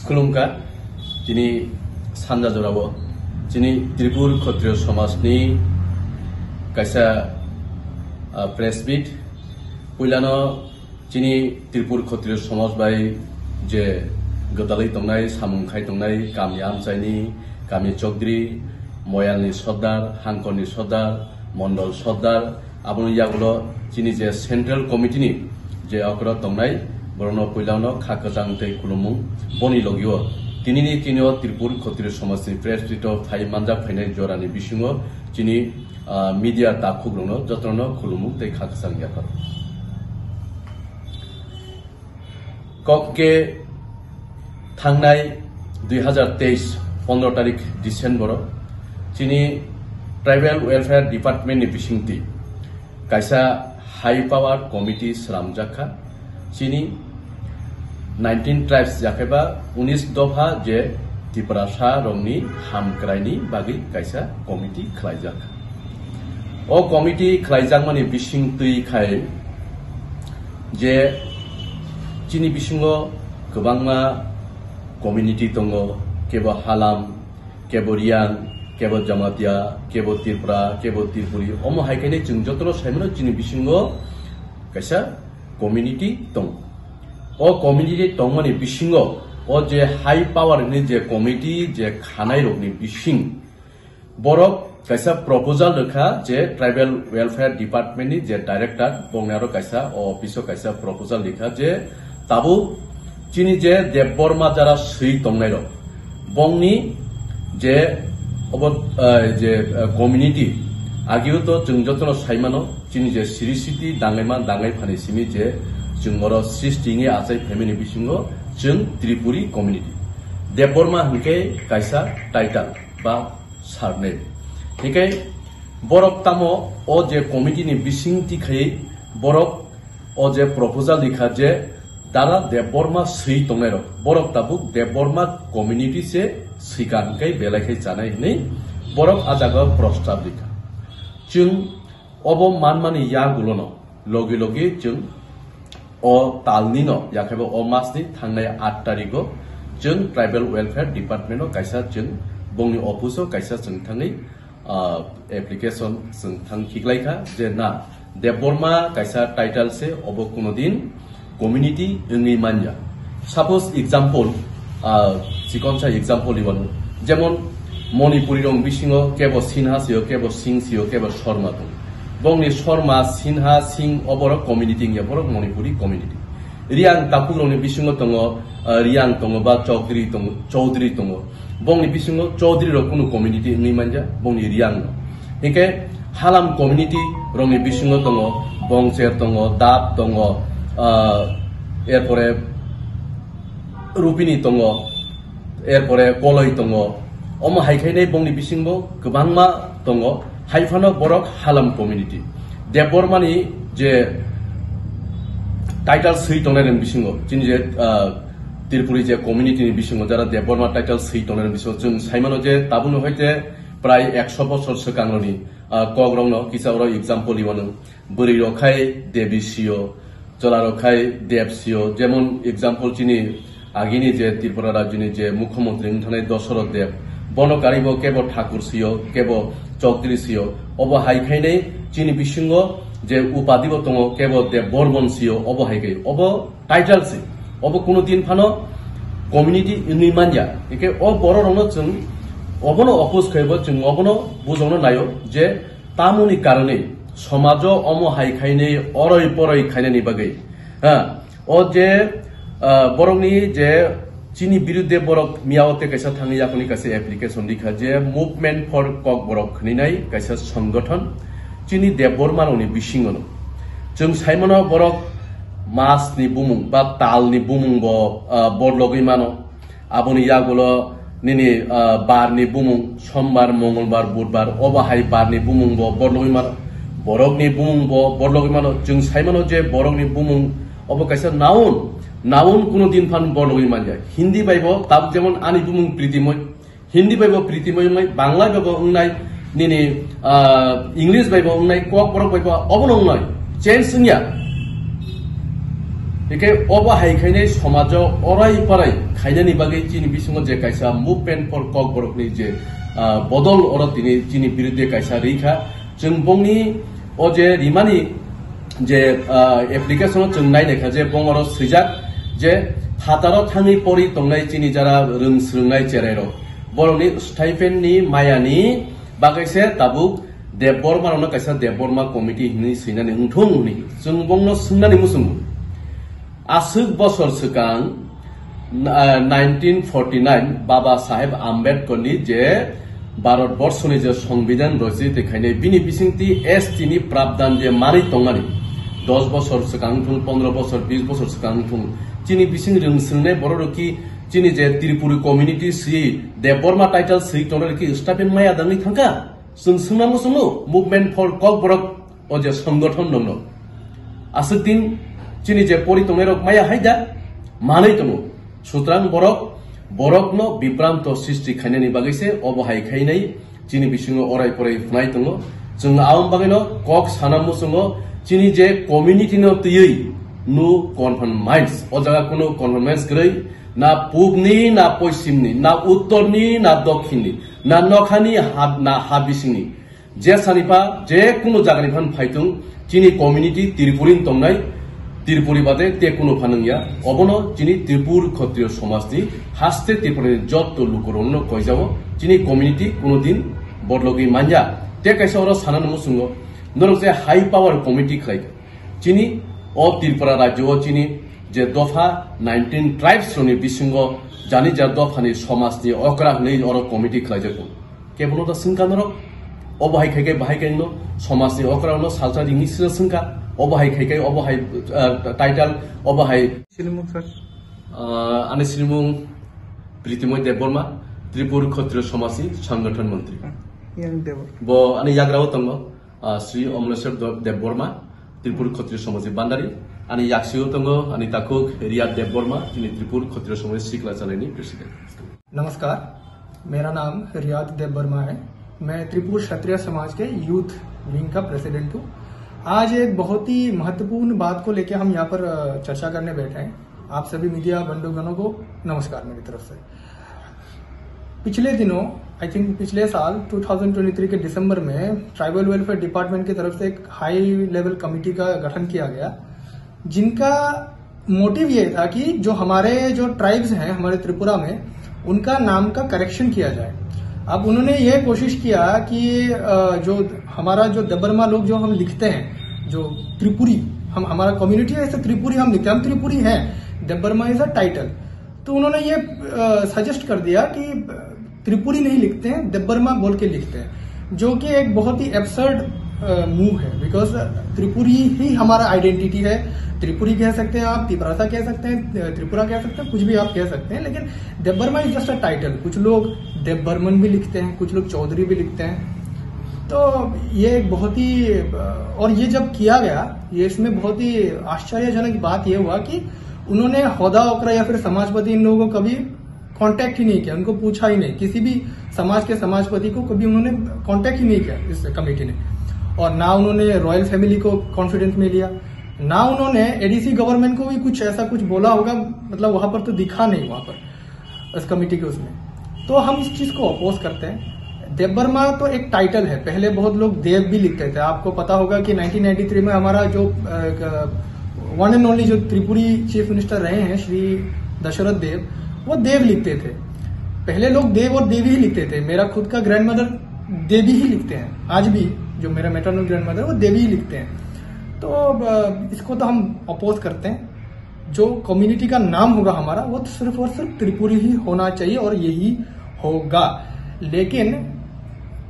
खुलुमका दिनै सानजा जराबो दिनै त्रिपुर क्षत्रिय समाजनि कायसा प्रेस मिट पहिलानो दिनै त्रिपुर क्षत्रिय समाज बाय जे गदालै दंनाय सामुंखाय दंनाय गामि आमचाइनि गामि चौधरी मयालनि सरदार हांकरनि सरदार मंडल सरदार आबुनि यागुलो दिनै जे सेंट्रल कमिटिनि जे अकरा दंनाय बरनो पहिलानो खाकजां तै खुलुमु बनि लगियो दिनैनि दिनाव त्रिपुर क्षत्रिय समाजनि प्रेस मिटआव फाइ मानजा फैनाय जरानि बिसिङाव दिनै मीडिया दाखुग्रनो जत्रनो खुलुमु तै खाकजां याफोर कके थांनाय 2023 15 तारिख डिसेम्बर दिनै ट्राइबल वेलफेयर डिपार्टमेंटनि बिसिंथि कायसा हाई पावर कमिटी स्रामजाखा दिनै 19 ट्राइब्स जाखेबा 19 दफा जे त्रिपुरासा रंनि हामक्रायनि बागै कायसा कमिटी खलायजाखा ओ कमिटी खलायजांमानि बिसिंथैखाय जे दिनै बिसिङाव गोबांमा कम्युनिटी दङ केबो हालाम केबो रियां केबो जमातिया केबो त्रिपुरा केबो त्रिपुरी अमो हायखायनो जों जतनो साइमनो दिनै बिसिङाव कायसा कम्युनिटी दं ओ कम्युनिटी दंमानि बिसिङाव ओ जे हाई पावरनि जे कमिटी जे खानाय रगनि बिसिं बरक कायसा प्रपोजल रखा जे ट्राइबल वेलफेयर डिपार्टमेंटनि जे डायरेक्टर बंनारो कायसा ऑफिसो कायसा प्रपोजल लिखा जे ताबु दिनै जे देवबर्मा जारा सै दंनाय रग बंनि जे जे कम्युनिटी आगियो तो जों जतनो साइमानो दिनै जे सिरिसिटी दाङैमा दाङै फानिसिमि जे जोंमरो सृष्टिनि आजाय फेमिनि बिसिङाव जों त्रिपुरी कम्युनिटी देवबर्मा हनके कायसा टाइटल बा सारने हिके बरक तामो ओ जे कमिटीनि बिसिंथि खै बरक ओ जे प्रपोजल लिखा जे दादा देवबर्मा सै दंनाय रग बरक ताबु देवबर्मा कम्युनिटी से सिगांकै बेलायखै जानाय नै बरक आजागा प्रस्ताव लिखा जों अब मानमानि या गुलनो लगे लगे जों ओ तालनिनो याखेबो ओ मासनि थांनाय 8 तारिखो जों ट्राइबल वेलफेयर डिपार्टमेंटआव कायसा जों बंनि अफिसआव कायसा जों थाङै एप्लीकेशन जों थां खिगलायखा जे ना देवबर्मा कायसा टाइटल से अब कोनो दिन कम्युनिटी इंनि मानया सपोज एग्जांपल सिकनसा एग्जांपल इवन जेमन मणिपुरी रंग बिसिङाव केबो सिन्हा सियो केबो सिं सियो केबो शर्मा दं बंनि शर्मा सिन्हा सिं अबर कम्युनिटी याबर मणिपुरी कम्युनिटी रियां तापुरनि बिसिङाव दङ रियां दङ बा चौधरी दङ बंनि बिसिङाव चौधरी र कुनु कम्युनिटी इंनि मानया बंनि रियां हिके हालाम कम्युनिटी रंनि बिसिङाव दङ बंसेर दङ दाब दङ एरपरे रुपिनी दङ एरपरे कलय दङ अमो हायखायनाय बंनि बिसिङाव गोबांमा दङ हाइफानो बरक हालाम कम्युनिटी देवबर्मानि जे टाइटल सै दंनाय बिसिङाव दिनै जे त्रिपुरी जे कम्युनिटीनि बिसिङाव जारा देवबर्मा टाइटल सै दंनाय बिसिङाव जों साइमानो जे ताबुनो हयते प्राय 100 बछर सिगांनि कग्रंनो किसावरो एग्जांपल इवनो बोरै रखाय देबिसियो जला रखाय देबसियो जेमन एग्जांपल दिनै आगिनि जे त्रिपुरा राज्यनि जे मुख्यमंत्री थानाय दशरथ देव बनकारिब केबो ठाकुर सियो केबो चौधरी सियो अब हायखायनाय दिनै बिसिङाव जे उपाधिबो दङ केबो देव बर्मन सियो अब हायखाय अब टाइटल से अब कोनो दिन फानो कम्युनिटी इंनि मानया एके अ बर रंनो जों अबनो अपोज खैबो जों अबनो बुजौनो नायो जे तामुनि कारणे समाज अमो हायखायनाय अरय परय खायनायनि बागै अ जे बरकनि जे चिनी बिरुद्धे बरक मियावते कैसा थाङै याखनि कासे एप्लीकेशन लिखा जे मुभमेंट फर कक बरक खनिनाय कैसा संगठन चिनी देवबर्मानि बिसिङनो जों साइमनो बरक मासनि बुमुं बा तालनि बुमुं बरलगै मानो आबुनि यागुलो निनि बारनि बुमुं सोमबार मंगलबार बुधबार अबाहाय बारनि बुमुं बरलगै मानो बरकनि बुमुं बरलगै मानो जों साइमनो जे बरकनि बुमुं अब कैसा नाउन कोनो दिन फान बरलगै मानया हिंदी बाइबो ताब जेमन आनि बुमुं प्रीतिमय हिंदी बाइबो प्रीतिमय बांला बाइबो उंनाय निनि इंग्लिश बाइबो उंनाय कक बरक बाइबो अबनो उंनाय चेंज सुनिया एके अबा हाइखायनाय समाजाव अराय पाराय खायनानि बागै चिनि बिसंग जे कायसा मुभमेन्ट फर कक बरकनि जे बदल अर दिनै चिनि बिरुद्धे कायसा रैखा जों बंनि अजे रिमानि जे एप्लिकेशन जों नायनायखा जे बंगर सैजाक जे हाताराव थाङै परि तंनाय चिनि जारा रोंस्रोंनाय जेरायरो बरनि स्टाइपेन्डनि मायानि बागैसे ताबुक देबबर्मानो कायसा देबबर्मा कमिटि हिनि सैनानै हुंथुं हुनि जों बंनो सोंनानै मुसुंगु आसुक बसर सिगां 1949 बाबा साहेब आम्बेडकरनि जे भारतबर्षनि जे संविधान रचित देखायनाय बिनि बिसिंति एसटी नि प्रावधान जे मारै तंगानि 10 बसर सिगां थुं 15 बसर 20 बसर सिगां थुं चिनि बिसिं रोंस्रोंनाय बर'रखि चिनि जे त्रिपुरी कम्युनिटी सि देबबर्मा टाइटल सि तंरखि स्टाफेन माया दांनि थांका जों सोंनांगौ सोंनो मुभमेन्ट फर कक बरक अजे संगठन दङ आसुक दिन चिनि जे परि तंनाय रक माया हायदा मानै दङ सुतरां बरकनो बिभ्रान्त सृष्टि खायनायनि बागैसे अबहाय खायनाय चिनि बिसिङाव अराय पराय फुनाय दङ जों आउम बागैनो कक सानामु जोङो चिनि जे कम्युनिटिनो तयै नु कनफार्मेन्स अजागा कोनो कनफार्मेन्स गरै ना पूबनि ना पश्चिमनि ना उत्तरनि ना दक्षिणनि ना नखानि ना हाबिसिंनि जे सानिफा जे कोनो जागानिफान फायथुं चिनि कम्युनिटि त्रिपुरिन तंनाय त्रिपुरी बादे ते कोनो फानंगिया अबनो चिनि त्रिपुर क्षत्रिय समाजनि हास्ते त्रिपुरी जत लुकरनो कयजाव चिनि कम्युनिटि कोनो दिन बदलगि मानजा ते कायसावर सानानो मुसुंगो नरक जे हाई पावर कमिटि खाय चिनि अ त्रिपुरा राज्य चिनि जे दफा 19 ट्राइब्स नि बिसिंग जानि जा दफानि समाजनि अकरा नै अर कमिटि खायजाको केबल दा सिंका नरक अबहाय खायगे बाहाय गायनो समाजनि अकरानो सालसारि निसिर सिंका अबहाय खायगे अबहाय टाइटल अबहाय सिलिमुं सर आनि सिलिमुं प्रीतिमय देबबर्मा त्रिपुर क्षत्रिय समाजनि संगठन मंत्री बो आनि याग्राव तंग श्री अमलेश्वर देबबर्मा त्रिपुर क्षत्रिय समाजनि बान्दारि आनि याक्सियो तंग आनि ताकुक रियाद देबबर्मा जिनि त्रिपुर क्षत्रिय समाज सिखला जानायनि प्रेसिडेंट। नमस्कार, मेरा नाम रियाद देबबर्मा है। मैं त्रिपुर क्षत्रिय समाज के यूथ विंग का प्रेसिडेंट हूँ। आज एक बहुत ही महत्वपूर्ण बात को लेकर हम यहाँ पर चर्चा करने बैठे हैं। आप सभी मीडिया बंधुगणों को नमस्कार मेरी तरफ से। पिछले दिनों आई थिंक पिछले साल 2023 के दिसंबर में ट्राइबल वेलफेयर डिपार्टमेंट की तरफ से एक हाई लेवल कमेटी का गठन किया गया, जिनका मोटिव ये था कि जो हमारे जो ट्राइब्स हैं हमारे त्रिपुरा में उनका नाम का करेक्शन किया जाए। अब उन्होंने ये कोशिश किया कि जो हमारा जो देबबर्मा लोग जो हम लिखते हैं, जो त्रिपुरी हम हमारा कम्युनिटी है, ऐसे त्रिपुरी हम लिखते हैं, हम त्रिपुरी हैं, देबबर्मा इज अ टाइटल। तो उन्होंने ये सजेस्ट कर दिया कि त्रिपुरी नहीं लिखते हैं, देबबर्मा बोल के लिखते हैं, जो कि एक बहुत ही एब्सर्ड मूव है। बिकॉज त्रिपुरी ही हमारा आइडेंटिटी है। त्रिपुरी कह सकते हैं आप, तिपरासा कह सकते हैं, त्रिपुरा कह सकते हैं, कुछ भी आप कह सकते हैं, लेकिन Debbarma is just a title. कुछ लोग देबबर्मन भी लिखते हैं, कुछ लोग चौधरी भी लिखते हैं। तो ये एक बहुत ही और ये जब किया गया, ये इसमें बहुत ही आश्चर्यजनक बात ये हुआ कि उन्होंने होदा ओकरा या फिर समाजपति इन लोगों को कभी कांटेक्ट ही नहीं किया, उनको पूछा ही नहीं, किसी भी समाज के समाजपति को कभी उन्होंने कांटेक्ट ही नहीं किया इस कमेटी ने। और ना उन्होंने रॉयल फैमिली को कॉन्फिडेंस में लिया, ना उन्होंने एडीसी गवर्नमेंट को भी कुछ ऐसा कुछ बोला होगा, मतलब वहां पर तो दिखा नहीं वहां पर इस कमेटी के उसमें। तो हम इस चीज को अपोज करते हैं। देबबर्मा तो एक टाइटल है, पहले बहुत लोग देव भी लिखते थे। आपको पता होगा कि 1993 में हमारा जो वन एंड ओनली जो त्रिपुरी चीफ मिनिस्टर रहे हैं श्री दशरथ देव, वो देव लिखते थे। पहले लोग देव और देवी ही लिखते थे। मेरा खुद का ग्रैंडमदर देवी ही लिखते हैं, आज भी जो मेरा मैटरनल ग्रैंडमदर वो देवी ही लिखते हैं। तो इसको तो हम अपोज करते हैं। जो कम्युनिटी का नाम होगा हमारा वो सिर्फ और सिर्फ त्रिपुरी ही होना चाहिए और यही होगा। लेकिन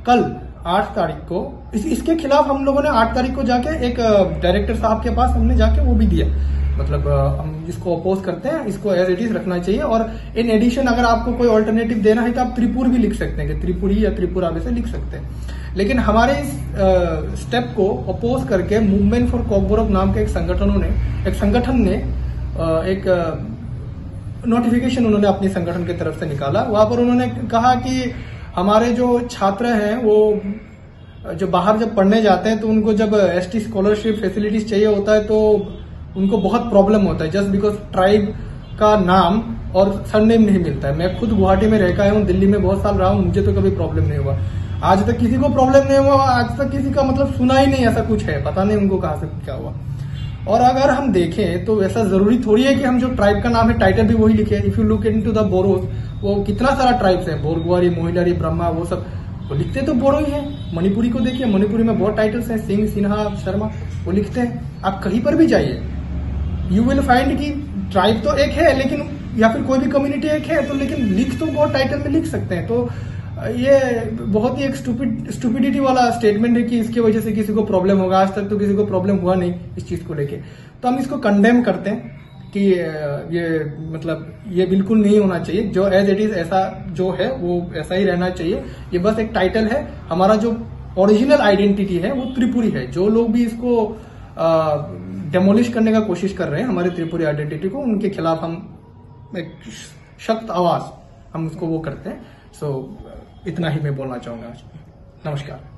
कल 8 तारीख को इसके खिलाफ हम लोगों ने 8 तारीख को जाके एक डायरेक्टर साहब के पास हमने जाके वो भी दिया, मतलब हम इसको अपोज करते हैं, इसको एज इट इज रखना चाहिए। और इन एडिशन अगर आपको कोई ऑल्टरनेटिव देना है तो आप त्रिपुर भी लिख सकते हैं, कि त्रिपुरी या त्रिपुरा वैसे लिख सकते हैं। लेकिन हमारे इस स्टेप को अपोज करके मूवमेंट फॉर कॉकबोरक नाम के एक संगठन ने एक नोटिफिकेशन उन्होंने अपनी संगठन की तरफ से निकाला। वहां पर उन्होंने कहा कि हमारे जो छात्र हैं वो जो बाहर जब पढ़ने जाते हैं तो उनको जब एसटी स्कॉलरशिप फैसिलिटीज चाहिए होता है तो उनको बहुत प्रॉब्लम होता है जस्ट बिकॉज ट्राइब का नाम और सरनेम नहीं मिलता है। मैं खुद गुवाहाटी में रह के आया हूँ, दिल्ली में बहुत साल रहा हूँ, मुझे तो कभी प्रॉब्लम नहीं हुआ। आज तक किसी को प्रॉब्लम नहीं हुआ, आज तक किसी का मतलब सुना ही नहीं ऐसा कुछ है, पता नहीं उनको कहाँ से क्या हुआ। और अगर हम देखें तो ऐसा जरूरी थोड़ी है कि हम जो ट्राइब का नाम है टाइटल भी वही लिखे। If you look into the borrows, वो कितना सारा ट्राइब्स है, बोरगुआरी, मोहिलारी, ब्रह्मा, वो सब वो लिखते तो बोरो ही है। मणिपुरी को देखिए, मणिपुरी में बहुत टाइटल्स हैं, सिंह, सिन्हा, शर्मा, वो लिखते हैं। आप कहीं पर भी जाइए, यू विल फाइंड कि ट्राइब तो एक है, लेकिन या फिर कोई भी कम्युनिटी एक है, तो लेकिन लिख तो बहुत टाइटल में लिख सकते हैं। तो ये बहुत ही एक स्टूपिडिटी वाला स्टेटमेंट है कि इसकी वजह से किसी को प्रॉब्लम होगा। आज तक तो किसी को प्रॉब्लम हुआ नहीं इस चीज को लेके। तो हम इसको कंडेम करते हैं कि ये मतलब ये बिल्कुल नहीं होना चाहिए। जो एज इट इज ऐसा जो है वो ऐसा ही रहना चाहिए। ये बस एक टाइटल है। हमारा जो ओरिजिनल आइडेंटिटी है वो त्रिपुरी है। जो लोग भी इसको डेमोलिश करने का कोशिश कर रहे हैं हमारे त्रिपुरी आइडेंटिटी को, उनके खिलाफ हम एक सख्त आवाज हम उसको वो करते हैं। सो इतना ही मैं बोलना चाहूंगा आज। नमस्कार।